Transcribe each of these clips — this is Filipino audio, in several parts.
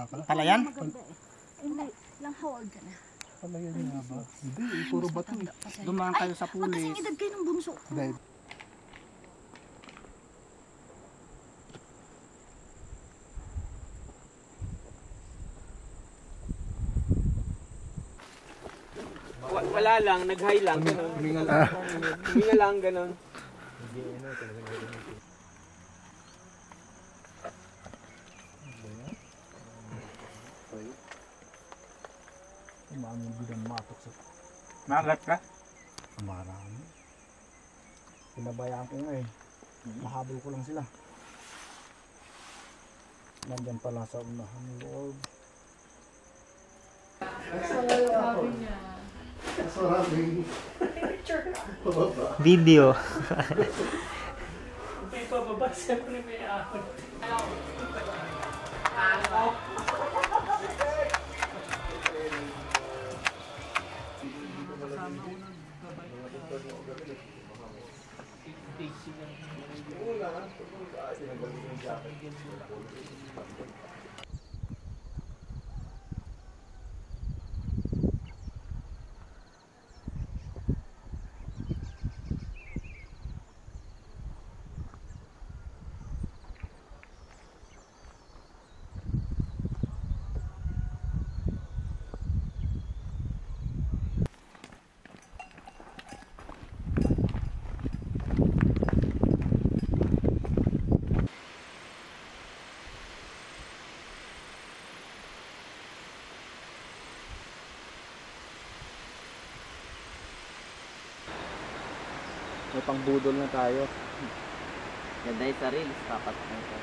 Palayan? Hindi, lang how old ka na? Palayan nga ba? Hindi, puro bato. Dumaan kayo sa pulis. Magkasing edad kayo ng bunso. Dahil wala lang, nag-high lang, gano'n. Huminga lang, gano'n. Maraming bilang matok sa... Magat ka? Marami. Pinabayaan ko nga eh. Mahabol ko lang sila. Nandyan pala sa unahan ng loob. Video. May pababa, siyempre may ahon. May pangbudol na tayo. Ganda yung sa reels, dapat na sa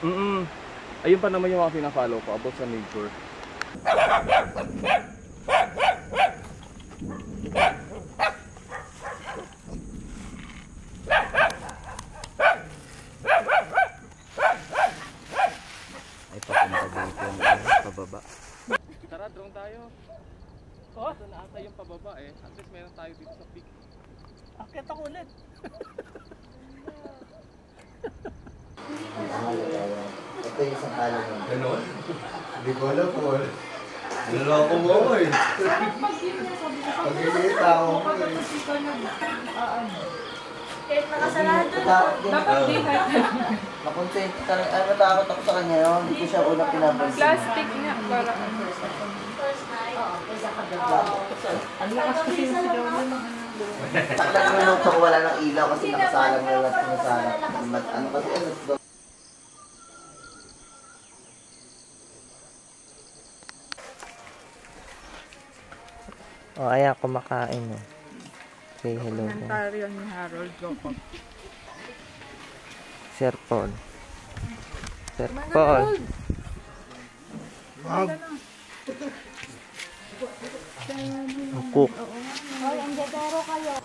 Mm-mm. Ayun pa naman yung mga pina-follow ko about sa nature. ay papunta dito yung pababa. Tara, drone tayo. Oh, ito na ata yung pababa eh. At least meron tayo dito sa peak. Akit ako ulit. Ito yung isang talo mo. Ganon? Hindi ko alam po. Naloko mo ako eh. Pag-inita ako. Kahit nakasarado Dapat di makonsent ka rin. Ay, matakot ako sa kanya yun. Hindi ko siya unang pinapansin. Plastic nga para Ang lakas kasi yung sigaw mo. Taklang minuto ko wala ng ilaw kasi nakasalang na lang sinasalang. Ano kasi ano? Oh, ayan, kumakain mo. Say hello. komentaryo ni Harold Jacob. Sir Paul. Sir Paul. Ang cook. Hoy, ang gatero kayo.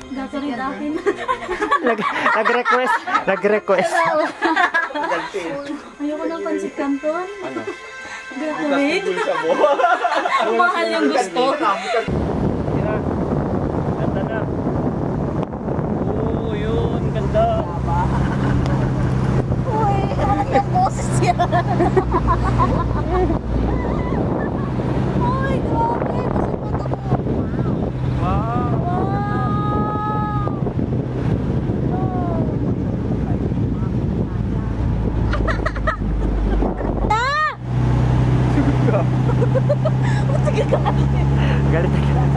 Gagawin natin. Nag-request. Ayoko ng pansit canton. Ano? Gagawin. Mahal yung gusto. Ganda na. Oo, yun. Ganda. Uy, alam yung boses yan. Uy, grabe. Kasi mata ko. Wow. Galit na galit.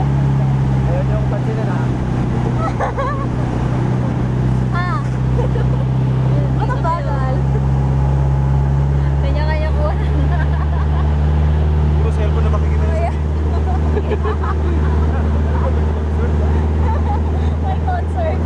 Ayun yung pansin na.